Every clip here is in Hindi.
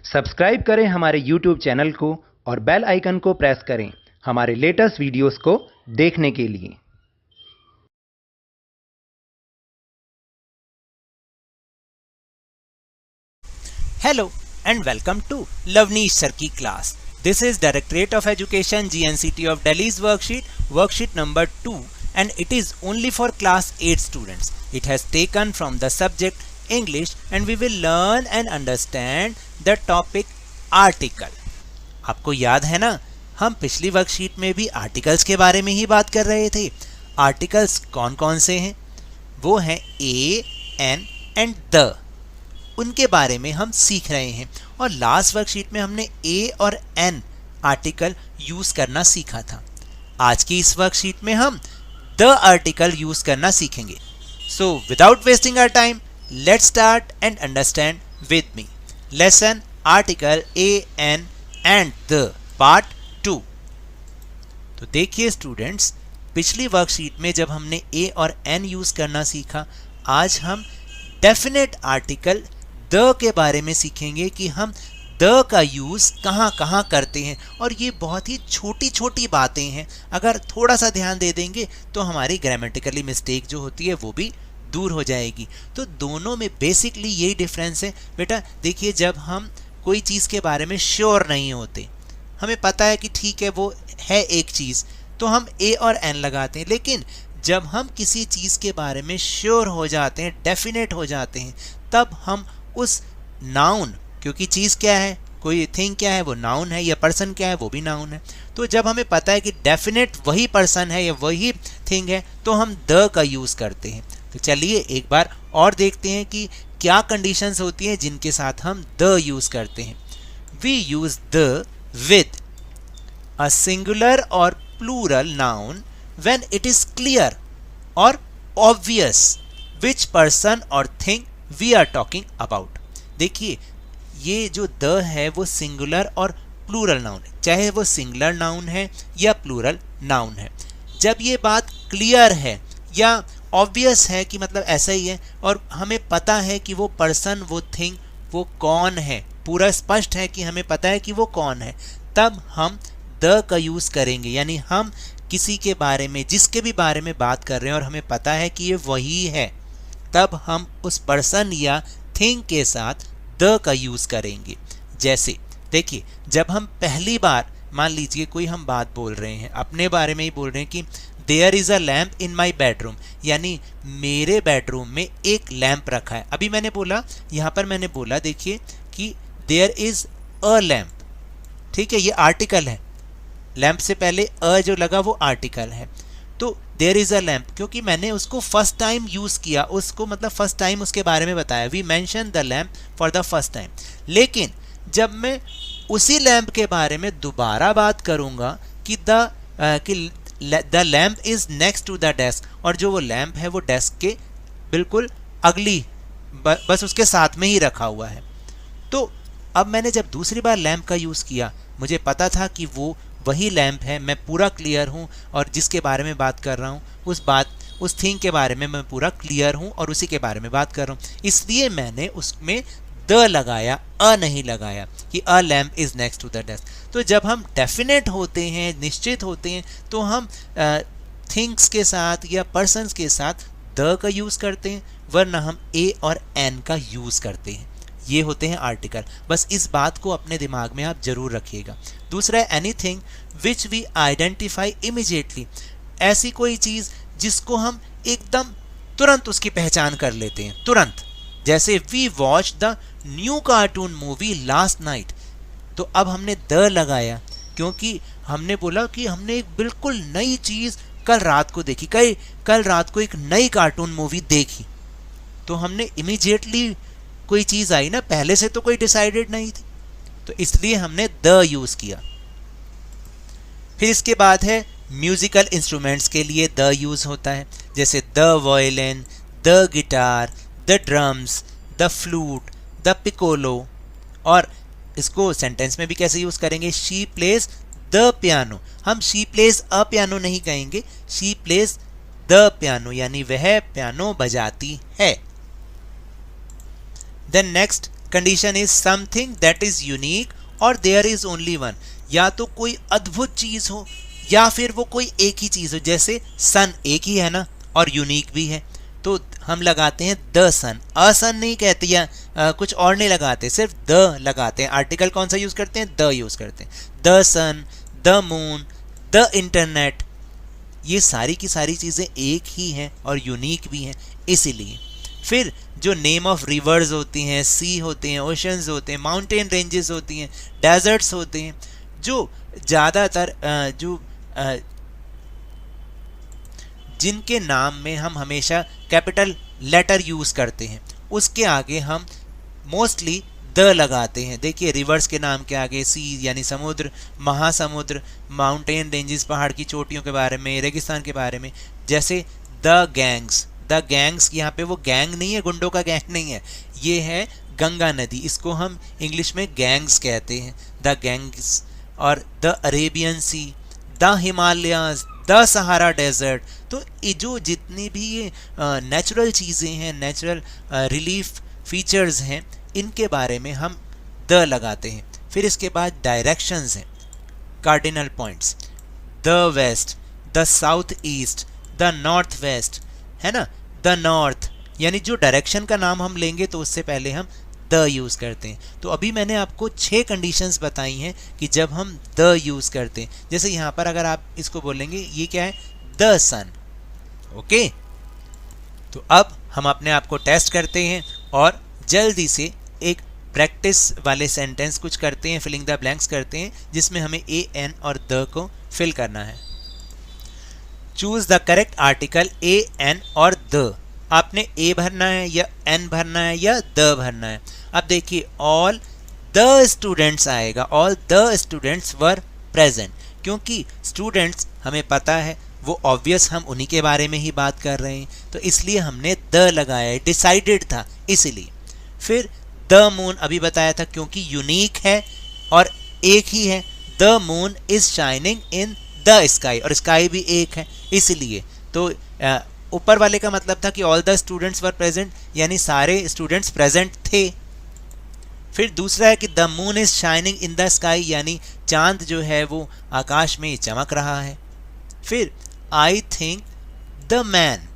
सब्सक्राइब करें हमारे YouTube चैनल को और बेल आइकन को प्रेस करें हमारे लेटेस्ट वीडियोस को देखने के लिए। Hello and welcome to Lavneesh Sir की class. This is Directorate of Education GNCT of Delhi's worksheet number 2, and it is only for class 8 students. It has taken from the subject English and we will learn and understand the topic article. आपको याद है ना, हम पिछली वर्कशीट में भी आर्टिकल्स के बारे में ही बात कर रहे थे। आर्टिकल्स कौन कौन से हैं? वो हैं ए, एन एंड द। उनके बारे में हम सीख रहे हैं और लास्ट वर्कशीट में हमने ए और एन आर्टिकल यूज करना सीखा था। आज की इस वर्कशीट में हम द आर्टिकल यूज करना सीखेंगे। So without wasting our time, let's start and understand with me lesson article a, an and the part 2। तो देखिए स्टूडेंट्स, पिछली वर्कशीट में जब हमने ए और एन यूज करना सीखा, आज हम डेफिनेट आर्टिकल द के बारे में सीखेंगे कि हम द का यूज़ कहाँ कहाँ करते हैं। और ये बहुत ही छोटी छोटी बातें हैं, अगर थोड़ा सा ध्यान दे देंगे तो हमारी ग्रामेटिकली मिस्टेक जो होती है वो भी दूर हो जाएगी। तो दोनों में बेसिकली यही डिफरेंस है बेटा। देखिए, जब हम कोई चीज़ के बारे में श्योर नहीं होते, हमें पता है कि ठीक है वो है एक चीज़, तो हम ए और एन लगाते हैं। लेकिन जब हम किसी चीज़ के बारे में श्योर हो जाते हैं, डेफिनेट हो जाते हैं, तब हम उस नाउन, क्योंकि चीज़ क्या है, कोई थिंग क्या है, वो नाउन है, या पर्सन क्या है, वो भी नाउन है। तो जब हमें पता है कि डेफिनेट वही पर्सन है या वही थिंग है, तो हम द का यूज़ करते हैं। तो चलिए एक बार और देखते हैं कि क्या कंडीशंस होती हैं जिनके साथ हम द यूज़ करते हैं। We use the with a singular और plural noun when it is clear और ऑब्वियस विच पर्सन और thing we are talking about. देखिए, ये जो द है वो सिंगुलर और प्लूरल नाउन है, चाहे वो सिंगुलर नाउन है या प्लूरल नाउन है। जब ये बात क्लियर है या ऑब्वियस है कि मतलब ऐसा ही है, और हमें पता है कि वो पर्सन, वो थिंग, वो कौन है, पूरा स्पष्ट है कि हमें पता है कि वो कौन है, तब हम द का यूज़ करेंगे। यानी हम किसी के बारे में, जिसके भी बारे में बात कर रहे हैं और हमें पता है कि ये वही है, तब हम उस पर्सन या थिंग के साथ द का यूज़ करेंगे। जैसे देखिए, जब हम पहली बार, मान लीजिए कोई हम बात बोल रहे हैं, अपने बारे में ही बोल रहे हैं कि there is a lamp in my bedroom, यानी मेरे बेडरूम में एक लैम्प रखा है। अभी मैंने बोला, यहाँ पर मैंने बोला देखिए कि देयर इज़ अ लैम्प, ठीक है, ये आर्टिकल है। लैम्प से पहले अ जो लगा वो आर्टिकल है। तो देयर इज़ अ लैम्प, क्योंकि मैंने उसको फर्स्ट टाइम यूज़ किया, उसको मतलब फर्स्ट टाइम उसके बारे में बताया, we mention the lamp for the first time. लेकिन जब मैं उसी लैम्प के बारे में दोबारा बात करूँगा कि the lamp is next to the desk, और जो वो लैम्प है वो डेस्क के बिल्कुल अगली, बस उसके साथ में ही रखा हुआ है। तो अब मैंने जब दूसरी बार लैम्प का यूज़ किया, मुझे पता था कि वो वही लैम्प है, मैं पूरा क्लियर हूँ, और जिसके बारे में बात कर रहा हूँ उस थिंग के बारे में मैं पूरा क्लियर हूँ और उसी के बारे में बात कर रहा हूँ। इसलिए मैंने उसमें द लगाया, अ नहीं लगाया कि a lamp is next to the desk. तो जब हम डेफिनेट होते हैं, निश्चित होते हैं, तो हम थिंग्स के साथ या पर्सन्स के साथ द का यूज़ करते हैं, वरना हम ए और एन का यूज़ करते हैं। ये होते हैं आर्टिकल। बस इस बात को अपने दिमाग में आप जरूर रखिएगा। दूसरा है anything which we identify immediately, ऐसी कोई चीज़ जिसको हम एकदम तुरंत उसकी पहचान कर लेते हैं, तुरंत। जैसे we watch the new cartoon movie last night, तो अब हमने द लगाया क्योंकि हमने बोला कि हमने एक बिल्कुल नई चीज़ कल रात को देखी, कल रात को एक नई कार्टून मूवी देखी। तो हमने इमीडिएटली, कोई चीज़ आई ना, पहले से तो कोई डिसाइडेड नहीं थी, तो इसलिए हमने द यूज़ किया। फिर इसके बाद है म्यूज़िकल इंस्ट्रूमेंट्स के लिए द यूज़ होता है, जैसे the violin, the guitar, the drums, the flute, the Piccolo. और इसको सेंटेंस में भी कैसे यूज़ करेंगे, शी प्लेज द पियानो। हम शी प्लेज अ पियानो नहीं कहेंगे, शी प्लेज द पियानो, यानी वह पियानो बजाती है। Then next condition is something that is unique और देयर इज ओनली वन, या तो कोई अद्भुत चीज हो या फिर वो कोई एक ही चीज हो, जैसे सन एक ही है ना और यूनिक भी है, तो हम लगाते हैं द सन, अ सन नहीं कहते या कुछ और नहीं लगाते, सिर्फ द लगाते हैं। आर्टिकल कौन सा यूज करते हैं, द यूज करते हैं। The sun, the moon, the internet, ये सारी की सारी चीजें एक ही हैं और यूनिक भी हैं इसीलिए। फिर जो नेम ऑफ रिवर्स होती हैं, सी होते हैं, ओशंस होते हैं, माउंटेन रेंजेस होती हैं, डेजर्ट्स होते हैं, जो ज़्यादातर जिनके नाम में हम हमेशा कैपिटल लेटर यूज़ करते हैं, उसके आगे हम मोस्टली द लगाते हैं। देखिए रिवर्स के नाम के आगे सी यानी समुद्र, महासमुद्र, माउंटेन रेंजेस पहाड़ की चोटियों के बारे में, रेगिस्तान के बारे में, जैसे द गैंग्स। द गैंग्स यहाँ पे वो गैंग नहीं है, गुंडों का गैंग नहीं है, ये है गंगा नदी, इसको हम इंग्लिश में गैंग्स कहते हैं, द गैंग्स। और the Arabian sea, the Himalayas, the Sahara desert. तो ये जो जितनी भी ये नेचुरल चीज़ें हैं, नेचुरल रिलीफ फीचर्स हैं, इनके बारे में हम द लगाते हैं। फिर इसके बाद डायरेक्शंस हैं, cardinal points, the west, the south east, the north west, है ना, द नॉर्थ, यानी जो डायरेक्शन का नाम हम लेंगे तो उससे पहले हम द यूज़ करते हैं। तो अभी मैंने आपको 6 कंडीशंस बताई हैं कि जब हम द यूज़ करते हैं। जैसे यहाँ पर अगर आप इसको बोलेंगे, ये क्या है, द सन, ओके। तो अब हम अपने आप को टेस्ट करते हैं और जल्दी से एक प्रैक्टिस वाले सेंटेंस कुछ करते हैं, फिलिंग द ब्लैंक्स करते हैं, जिसमें हमें ए, एन और द को फिल करना है। Choose the correct article a, an और द। आपने ए भरना है या एन भरना है या द भरना है। अब देखिए ऑल द स्टूडेंट्स आएगा, all the students were present, क्योंकि स्टूडेंट्स हमें पता है वो ऑब्वियस हम उन्हीं के बारे में ही बात कर रहे हैं, तो इसलिए हमने द लगाया है, डिसाइडेड था इसीलिए। फिर द मून अभी बताया था क्योंकि यूनिक है और एक ही है, the moon is shining in the sky, और स्काई भी एक है इसलिए। तो ऊपर वाले का मतलब था कि all the students were present, यानी सारे स्टूडेंट्स प्रेजेंट थे। फिर दूसरा है कि the moon is shining in the sky, यानी चांद जो है वो आकाश में चमक रहा है। फिर I think the man,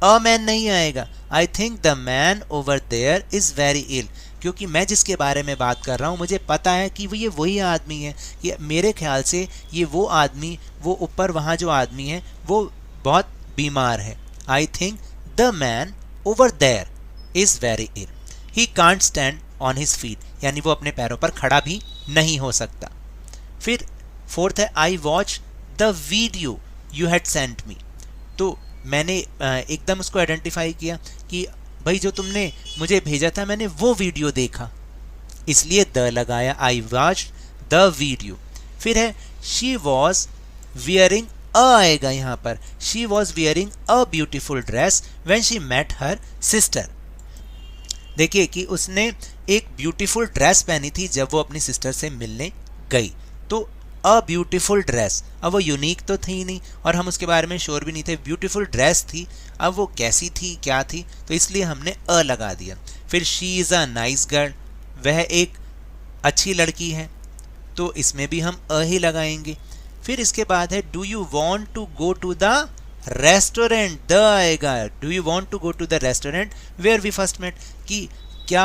a man नहीं आएगा, I think the man over there is very ill, क्योंकि मैं जिसके बारे में बात कर रहा हूँ मुझे पता है कि वो ये वही आदमी है, कि मेरे ख्याल से ये वो आदमी, वो ऊपर वहाँ जो आदमी है वो बहुत बीमार है। I think the man over there is very ill, he can't stand on his feet, यानी वो अपने पैरों पर खड़ा भी नहीं हो सकता। फिर फोर्थ है I watch the video you had sent me, तो मैंने एकदम उसको आइडेंटिफाई किया कि भाई जो तुमने मुझे भेजा था मैंने वो वीडियो देखा, इसलिए द लगाया, आई वॉच द वीडियो। फिर है शी वॉज वियरिंग, अ आएगा यहाँ पर, she was wearing a beautiful dress when she met her sister. देखिए कि उसने एक ब्यूटीफुल ड्रेस पहनी थी जब वो अपनी सिस्टर से मिलने गई, तो अ ब्यूटीफुल ड्रेस, अब वो यूनिक तो थी नहीं और हम उसके बारे में श्योर भी नहीं थे, ब्यूटीफुल ड्रेस थी, अब वो कैसी थी क्या थी, तो इसलिए हमने अ लगा दिया। फिर she is a nice girl, वह एक अच्छी लड़की है, तो इसमें भी हम अ ही लगाएंगे। फिर इसके बाद है do you want to go to the restaurant, the आएगा, do you want to go to the restaurant where we first met, कि क्या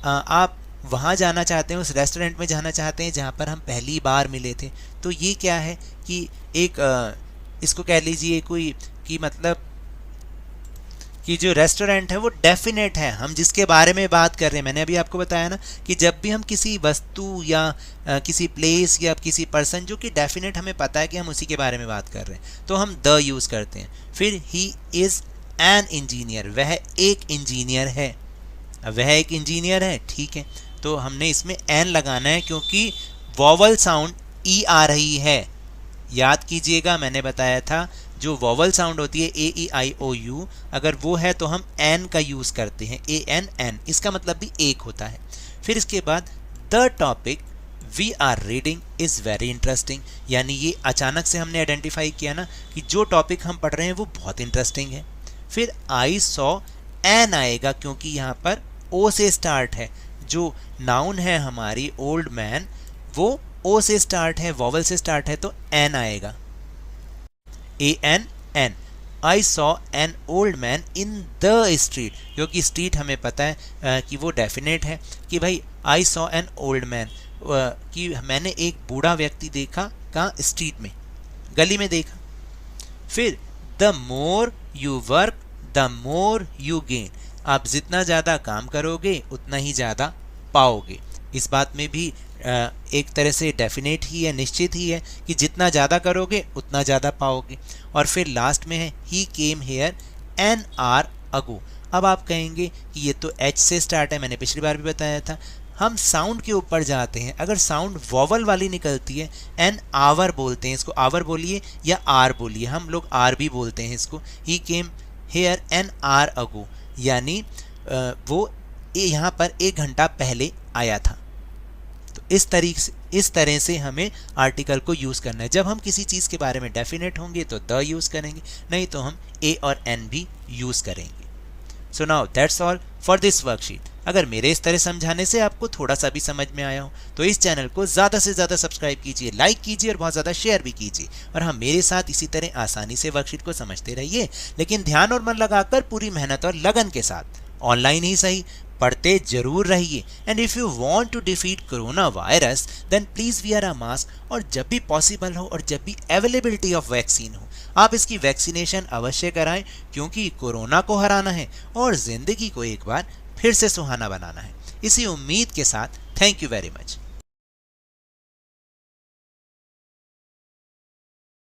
आप वहाँ जाना चाहते हैं, उस रेस्टोरेंट में जाना चाहते हैं जहाँ पर हम पहली बार मिले थे। तो ये क्या है कि एक इसको कह लीजिए कोई कि मतलब कि जो रेस्टोरेंट है वो डेफिनेट है, हम जिसके बारे में बात कर रहे हैं। मैंने अभी आपको बताया ना कि जब भी हम किसी वस्तु या किसी प्लेस या किसी पर्सन जो कि डेफिनेट हमें पता है कि हम उसी के बारे में बात कर रहे हैं तो हम द यूज़ करते हैं। फिर ही इज़ एन इंजीनियर, वह एक इंजीनियर है, वह एक इंजीनियर है, ठीक है, तो हमने इसमें एन लगाना है क्योंकि वॉवल साउंड ई आ रही है। याद कीजिएगा मैंने बताया था जो वॉवल साउंड होती है ए ई आई ओ यू, अगर वो है तो हम एन का यूज़ करते हैं, ए एन एन, इसका मतलब भी एक होता है। फिर इसके बाद the topic we are reading is very interesting, यानी ये अचानक से हमने आइडेंटिफाई किया ना कि जो टॉपिक हम पढ़ रहे हैं वो बहुत इंटरेस्टिंग है। फिर आई सॉ, एन आएगा क्योंकि यहाँ पर ओ से स्टार्ट है, जो नाउन है हमारी ओल्ड मैन वो ओ से स्टार्ट है, वॉवल से स्टार्ट है, तो एन आएगा, a an an. I saw an old man in the street, क्योंकि स्ट्रीट हमें पता है कि वो डेफिनेट है कि भाई I saw an old man, कि मैंने एक बूढ़ा व्यक्ति देखा, कहाँ, स्ट्रीट में, गली में देखा। फिर the more you work the more you gain, आप जितना ज़्यादा काम करोगे उतना ही ज़्यादा पाओगे। इस बात में भी एक तरह से डेफिनेट ही है, निश्चित ही है कि जितना ज़्यादा करोगे उतना ज़्यादा पाओगे। और फिर लास्ट में है he came here an hour ago. अब आप कहेंगे कि ये तो एच से स्टार्ट है, मैंने पिछली बार भी बताया था। हम साउंड के ऊपर जाते हैं, अगर साउंड वॉवल वाली निकलती है, एन आवर बोलते हैं इसको, आवर बोलिए या आर बोलिए, हम लोग आर भी बोलते हैं इसको। He came here an hour ago, यानी वो यहाँ पर 1 घंटा पहले आया था। तो इस तरह से हमें आर्टिकल को यूज़ करना है। जब हम किसी चीज़ के बारे में डेफिनेट होंगे तो द यूज़ करेंगे, नहीं तो हम ए और एन भी यूज़ करेंगे। So now that's all for this worksheet. अगर मेरे इस तरह समझाने से आपको थोड़ा सा भी समझ में आया हो तो इस चैनल को ज़्यादा से ज़्यादा सब्सक्राइब कीजिए, लाइक कीजिए और बहुत ज़्यादा शेयर भी कीजिए। और हाँ, मेरे साथ इसी तरह आसानी से वर्कशीट को समझते रहिए, लेकिन ध्यान और मन लगाकर पूरी मेहनत और लगन के साथ, ऑनलाइन ही सही, पढ़ते जरूर रहिए। And if you want to defeat corona virus then please wear a mask. और जब भी पॉसिबल हो और जब भी अवेलेबिलिटी ऑफ वैक्सीन हो, आप इसकी वैक्सीनेशन अवश्य कराएं, क्योंकि कोरोना को हराना है और ज़िंदगी को एक बार फिर से सुहाना बनाना है। इसी उम्मीद के साथ थैंक यू वेरी मच।